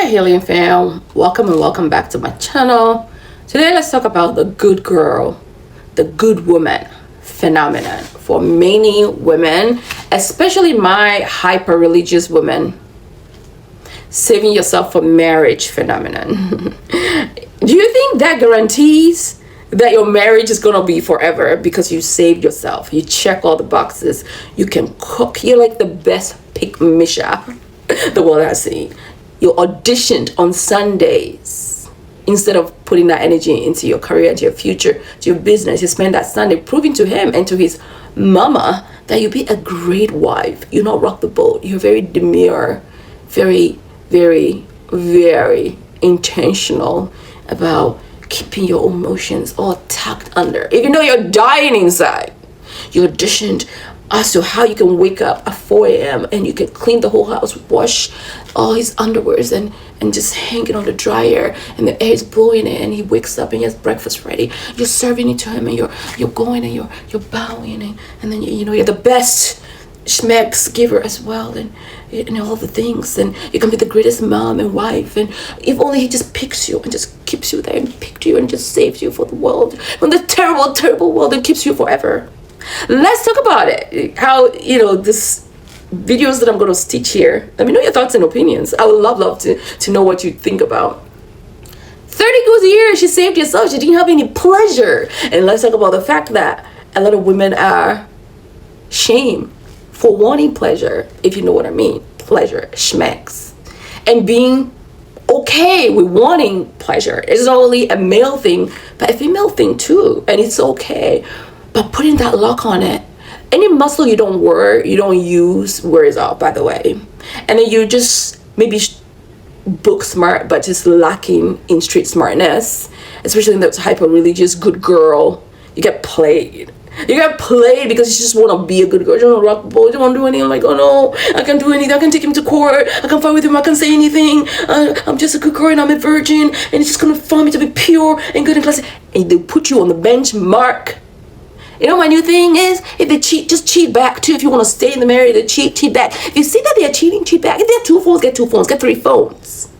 Hi Healing fam, welcome and welcome back to my channel. Today let's talk about the good girl, the good woman phenomenon for many women, especially my hyper religious women. Saving yourself for marriage phenomenon. Do you think that guarantees that your marriage is gonna be forever because you saved yourself? You check all the boxes, you can cook, you're like the best pick Misha the world has seen. You auditioned on Sundays instead of putting that energy into your career, into your future, to your business. You spend that Sunday proving to him and to his mama that you'll be a great wife. You not rock the boat. You're very demure, very, very, very intentional about keeping your emotions all tucked under, even though you're dying inside. You auditioned as to how you can wake up at 4 a.m. and you can clean the whole house, wash all his underwears and just hang it on the dryer, and the air is blowing it, and he wakes up and he has breakfast ready. You're serving it to him, and you're going and you're bowing, and then you're the best schmecks giver as well, and all the things, and you can be the greatest mom and wife, and if only he just picks you and just keeps you there and picked you and just saves you for the world, from the terrible, terrible world, and keeps you forever. Let's talk about it. How, this videos that I'm going to teach here. Let me know your thoughts and opinions. I would love to know what you think about. 30 good years, she saved herself. She didn't have any pleasure. And let's talk about the fact that a lot of women are shamed for wanting pleasure, if you know what I mean. Pleasure, schmecks. And being okay with wanting pleasure. It's not only a male thing, but a female thing too. And it's okay. But putting that lock on it, any muscle you don't work, you don't use, wears off, by the way. And then you just maybe book smart, but just lacking in street smartness, especially in those hyper religious good girl. You get played. You get played because you just want to be a good girl. You don't want to rock the boat. You don't want to do anything. I'm like, oh no, I can't do anything. I can take him to court. I can fight with him. I can say anything. I'm just a good girl and I'm a virgin. And it's just going to find me to be pure and good and classy. And they put you on the benchmark. You know, my new thing is, if they cheat, just cheat back too. If you want to stay in the marriage, they cheat back. If you see that they're cheating, cheat back. If they have 2 phones, get 2 phones, get 3 phones.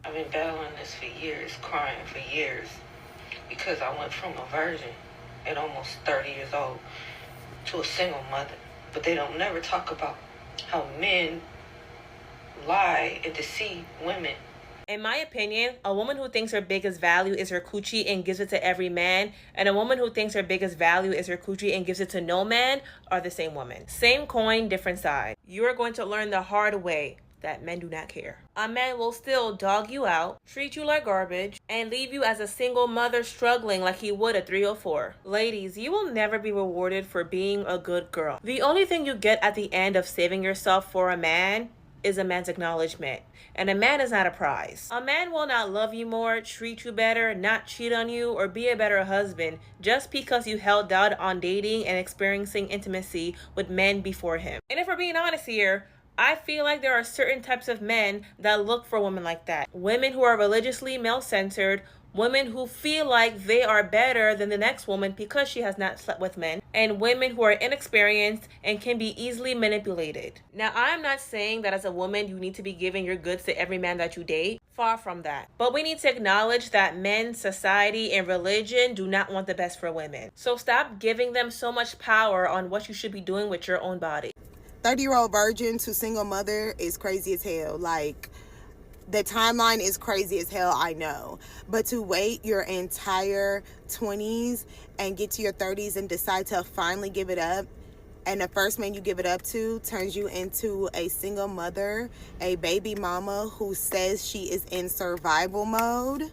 I've been battling this for years, crying for years, because I went from a virgin at almost 30 years old to a single mother. But they don't never talk about how men lie and deceive women. In my opinion, a woman who thinks her biggest value is her coochie and gives it to every man, and a woman who thinks her biggest value is her coochie and gives it to no man are the same woman. Same coin, different side. You are going to learn the hard way that men do not care. A man will still dog you out, treat you like garbage, and leave you as a single mother struggling like he would at 3 or 4. Ladies, you will never be rewarded for being a good girl. The only thing you get at the end of saving yourself for a man is a man's acknowledgement. And a man is not a prize. A man will not love you more, treat you better, not cheat on you, or be a better husband just because you held out on dating and experiencing intimacy with men before him. And if we're being honest here, I feel like there are certain types of men that look for women like that. Women who are religiously male-centered, women who feel like they are better than the next woman because she has not slept with men, and women who are inexperienced and can be easily manipulated. Now, I'm not saying that as a woman you need to be giving your goods to every man that you date. Far from that. But we need to acknowledge that men, society, and religion do not want the best for women. So stop giving them so much power on what you should be doing with your own body. 30-year-old virgin to single mother is crazy as hell. Like, the timeline is crazy as hell, I know. But to wait your entire 20s and get to your 30s and decide to finally give it up, and the first man you give it up to turns you into a single mother, a baby mama who says she is in survival mode.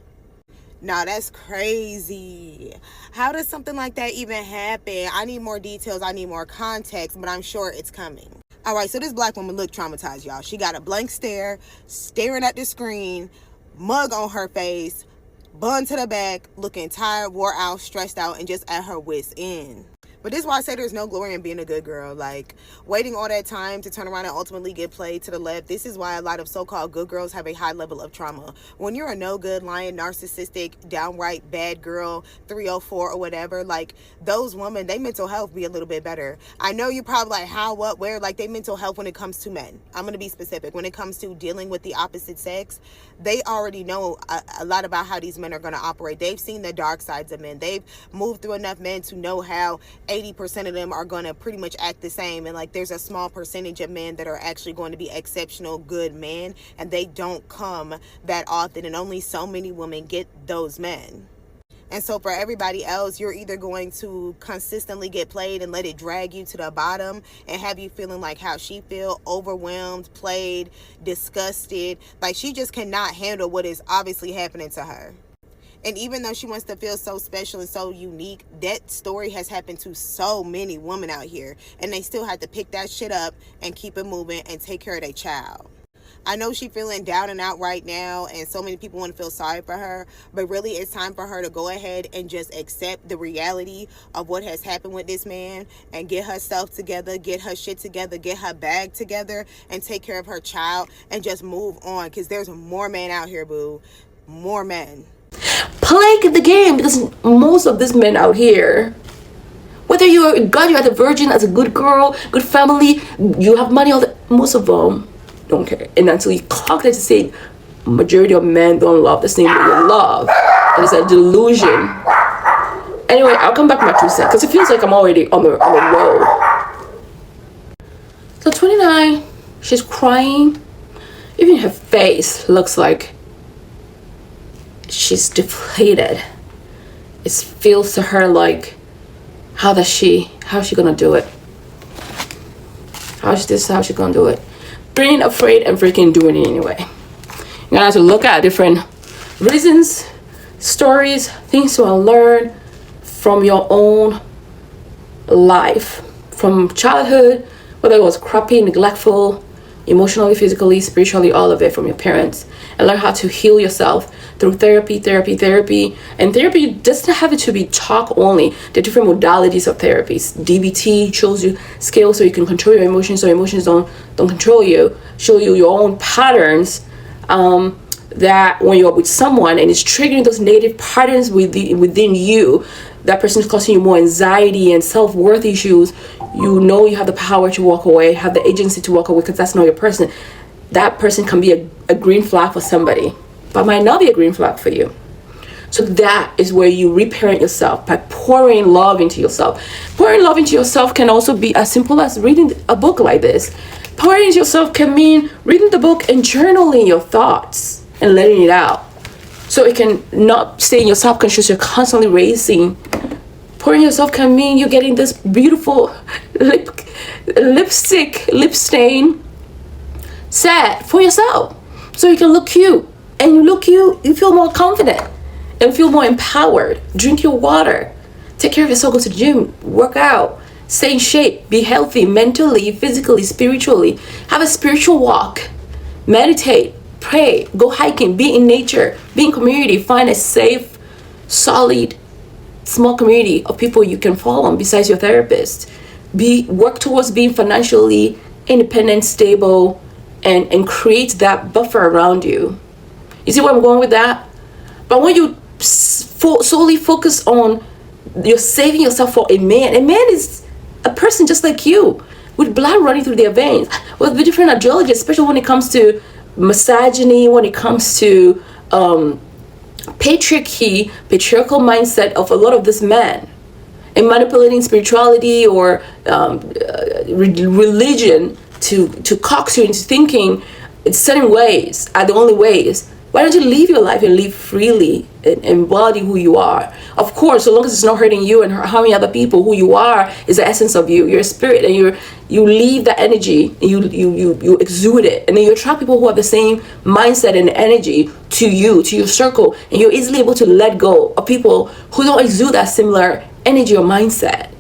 Now that's crazy. How does something like that even happen? I need more details. I need more context, but I'm sure it's coming. All right, so this black woman looked traumatized, y'all. She got a blank stare, staring at the screen, mug on her face, bun to the back, looking tired, wore out, stressed out, and just at her wit's end. But this is why I say there's no glory in being a good girl. Like, waiting all that time to turn around and ultimately get played to the left. This is why a lot of so-called good girls have a high level of trauma. When you're a no good, lying, narcissistic, downright bad girl, 304 or whatever, like, those women, they mental health be a little bit better. I know you're probably like, how, what, where? Like, they mental health when it comes to men. I'm going to be specific. When it comes to dealing with the opposite sex, they already know a lot about how these men are going to operate. They've seen the dark sides of men. They've moved through enough men to know how 80% of them are going to pretty much act the same, and like there's a small percentage of men that are actually going to be exceptional good men, and they don't come that often, and only so many women get those men. And so for everybody else, you're either going to consistently get played and let it drag you to the bottom and have you feeling like how she feel, overwhelmed, played, disgusted, like she just cannot handle what is obviously happening to her. And even though she wants to feel so special and so unique, that story has happened to so many women out here. And they still have to pick that shit up and keep it moving and take care of their child. I know she's feeling down and out right now, and so many people want to feel sorry for her. But really, it's time for her to go ahead and just accept the reality of what has happened with this man and get herself together, get her shit together, get her bag together, and take care of her child and just move on. Because there's more men out here, boo. More men. Play the game, because most of these men out here, whether you're a god, you're at a virgin, as a good girl, good family, you have money, all that, most of them don't care. And until you clock that to say majority of men don't love the same way you love, and it's a delusion. Anyway, I'll come back to my 2 cents because it feels like I'm already on the roll. So 29, she's crying. Even her face looks like she's depleted. It feels to her like, how's she gonna do it? How's she gonna do it? Being afraid and freaking doing it anyway. You're gonna have to look at different reasons, stories, things to learn from your own life, from childhood, whether it was crappy, neglectful, emotionally, physically, spiritually, all of it from your parents, and learn how to heal yourself through therapy. And therapy doesn't have it to be talk only. There are different modalities of therapies. DBT shows you skills so you can control your emotions, so emotions don't control you. Show you your own patterns, that when you're with someone and it's triggering those negative patterns within you, that person is causing you more anxiety and self-worth issues. You know you have the power to walk away, have the agency to walk away, because that's not your person. That person can be a green flag for somebody, but might not be a green flag for you. So that is where you reparent yourself by pouring love into yourself. Pouring love into yourself can also be as simple as reading a book like this. Pouring into yourself can mean reading the book and journaling your thoughts and letting it out, so it can not stay in your subconscious. You're constantly racing. Pouring yourself can mean you're getting this beautiful lip stain set for yourself, so you can look cute. And you look cute, you feel more confident and feel more empowered. Drink your water, take care of yourself, go to the gym, work out, stay in shape, be healthy mentally, physically, spiritually. Have a spiritual walk, meditate, pray, go hiking, be in nature, be in community. Find a safe, solid, small community of people you can fall on besides your therapist. Work towards being financially independent, stable, and create that buffer around you. You see where I'm going with that? But when you solely focus on you're saving yourself for a man is a person just like you, with blood running through their veins, with the different ideologies, especially when it comes to misogyny, when it comes to patriarchal mindset of a lot of these men, and manipulating spirituality or religion to coax you into thinking certain ways are the only ways. Why don't you live your life and live freely and embody who you are? Of course, so long as it's not hurting you and harming other people, who you are is the essence of you. You're a spirit, and you leave that energy, and you exude it, and then you attract people who have the same mindset and energy to you, to your circle, and you're easily able to let go of people who don't exude that similar energy or mindset.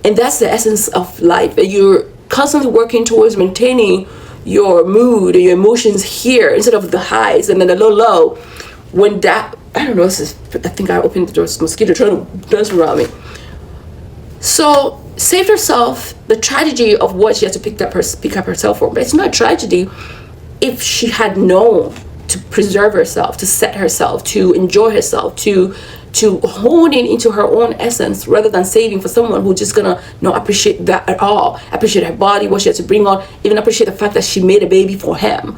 And that's the essence of life. And you're constantly working towards maintaining your mood and your emotions here instead of the highs and then the low. When that, I don't know, I think I opened the door, mosquito trying to dance around me. So saved herself the tragedy of what she had to pick up herself from. But it's not a tragedy if she had known to preserve herself, to set herself, to enjoy herself, to hone in into her own essence, rather than saving for someone who's just gonna not appreciate that at all, appreciate her body, what she had to bring on, even appreciate the fact that she made a baby for him.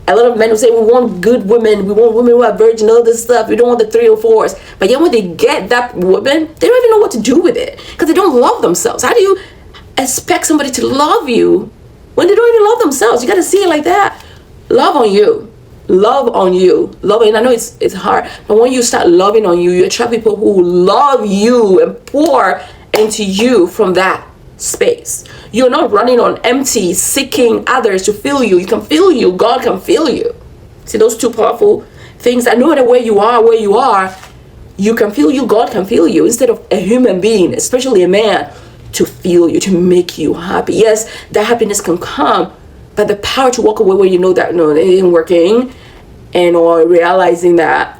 A lot of men will say, we want good women, we want women who are virgin, all this stuff, we don't want the 304s. But yet when they get that woman, they don't even know what to do with it, because they don't love themselves. How do you expect somebody to love you when they don't even love themselves? You got to see it like that. Love on you. Love on you. Love, and I know it's hard, but when you start loving on you, you attract people who love you and pour into you from that space. You're not running on empty, seeking others to fill you. You can fill you. God can fill you. See those two powerful things, that no matter where you are, you can feel you, God can feel you, instead of a human being, especially a man, to feel you, to make you happy. Yes, that happiness can come, but the power to walk away when you know that no, it ain't working, and or realizing that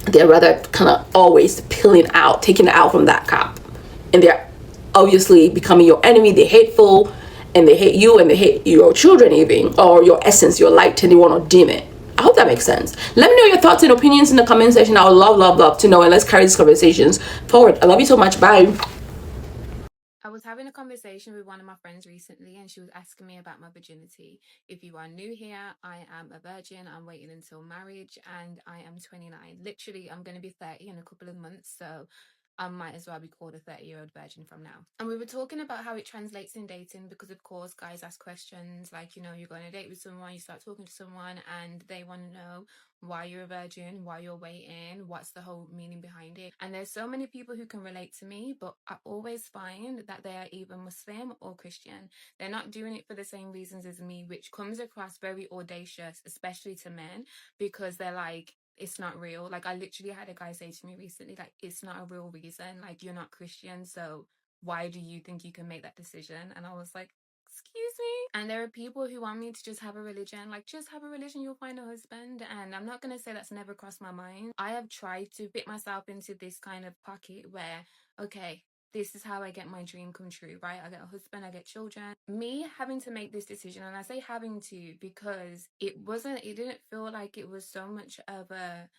they're rather kind of always taking it out from that cup, and they're obviously becoming your enemy. They're hateful, and they hate you, and they hate your children even, or your essence, your light, and they want to dim it. I hope that makes sense. Let me know your thoughts and opinions in the comment section. I would love to know, and let's carry these conversations forward. I love you so much. Bye. I was having a conversation with one of my friends recently, and she was asking me about my virginity. If you are new here, I am a virgin. I'm waiting until marriage, and I am 29. Literally, I'm going to be 30 in a couple of months, so I might as well be called a 30-year-old virgin from now. And we were talking about how it translates in dating, because of course guys ask questions like, you know, you're going on a date with someone, you start talking to someone, and they want to know why you're a virgin, why you're waiting, what's the whole meaning behind it. And there's so many people who can relate to me, but I always find that they are either Muslim or Christian. They're not doing it for the same reasons as me, which comes across very audacious, especially to men, because they're like, it's not real. Like, I literally had a guy say to me recently, like, it's not a real reason. Like, you're not Christian, so why do you think you can make that decision? And I was like, excuse me. And there are people who want me to just have a religion. Like, just have a religion, you'll find a husband. And I'm not going to say that's never crossed my mind. I have tried to fit myself into this kind of pocket where, okay, this is how I get my dream come true, right? I get a husband, I get children. Me having to make this decision, and I say having to because it didn't feel like it was so much of a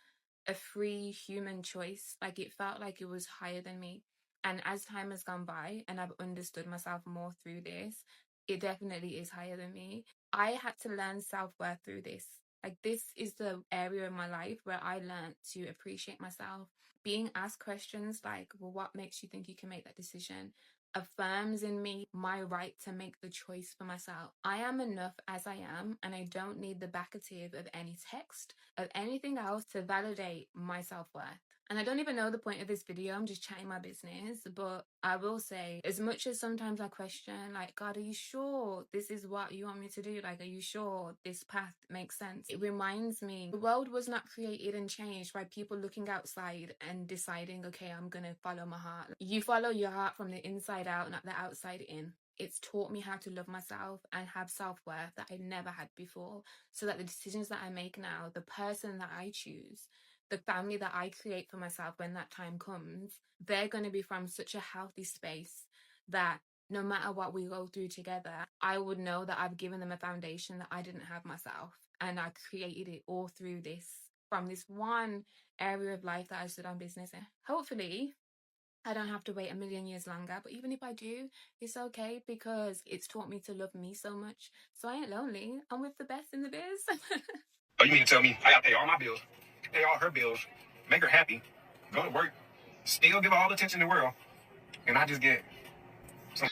free human choice. Like, it felt like it was higher than me. And as time has gone by and I've understood myself more through this, it definitely is higher than me. I had to learn self-worth through this. Like, this is the area of my life where I learned to appreciate myself. Being asked questions like, well, what makes you think you can make that decision, affirms in me my right to make the choice for myself. I am enough as I am, and I don't need the backative of any text, of anything else to validate my self-worth. And I don't even know the point of this video, I'm just chatting my business, but I will say, as much as sometimes I question, like, God, are you sure this is what you want me to do? Like, are you sure this path makes sense? It reminds me, the world was not created and changed by people looking outside and deciding, okay, I'm gonna follow my heart. You follow your heart from the inside out, not the outside in. It's taught me how to love myself and have self-worth that I never had before, so that the decisions that I make now, the person that I choose, the family that I create for myself when that time comes, they're going to be from such a healthy space that no matter what we go through together, I would know that I've given them a foundation that I didn't have myself. And I created it all through this, from this one area of life that I stood on business in. Hopefully, I don't have to wait a million years longer, but even if I do, it's okay, because it's taught me to love me so much. So I ain't lonely. I'm with the best in the biz. Oh, you mean to tell me I gotta pay all my bills, pay all her bills, make her happy, go to work, still give her all the attention in the world, and I just get some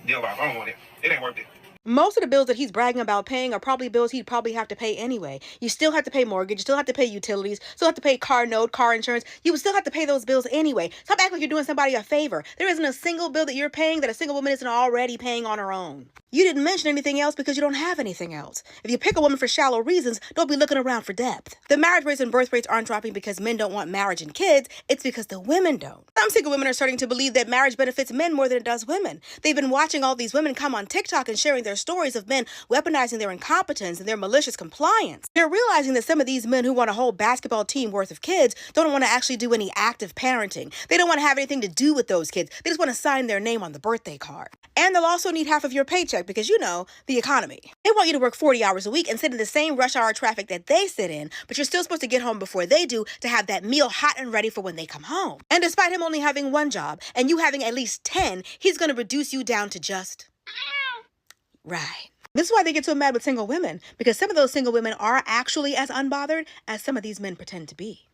deal off? I don't want it. It ain't worth it. Most of the bills that he's bragging about paying are probably bills he'd probably have to pay anyway. You still have to pay mortgage, you still have to pay utilities, still have to pay car note, car insurance. You would still have to pay those bills anyway. Stop acting like you're doing somebody a favor. There isn't a single bill that you're paying that a single woman isn't already paying on her own. You didn't mention anything else because you don't have anything else. If you pick a woman for shallow reasons, don't be looking around for depth. The marriage rates and birth rates aren't dropping because men don't want marriage and kids. It's because the women don't. Some single women are starting to believe that marriage benefits men more than it does women. They've been watching all these women come on TikTok and sharing their their stories of men weaponizing their incompetence and their malicious compliance. They're realizing that some of these men who want a whole basketball team worth of kids don't want to actually do any active parenting. They don't want to have anything to do with those kids. They just want to sign their name on the birthday card. And they'll also need half of your paycheck because, you know, the economy. They want you to work 40 hours a week and sit in the same rush hour traffic that they sit in, but you're still supposed to get home before they do to have that meal hot and ready for when they come home. And despite him only having one job and you having at least 10, he's going to reduce you down to just... right. This is why they get so mad with single women, because some of those single women are actually as unbothered as some of these men pretend to be.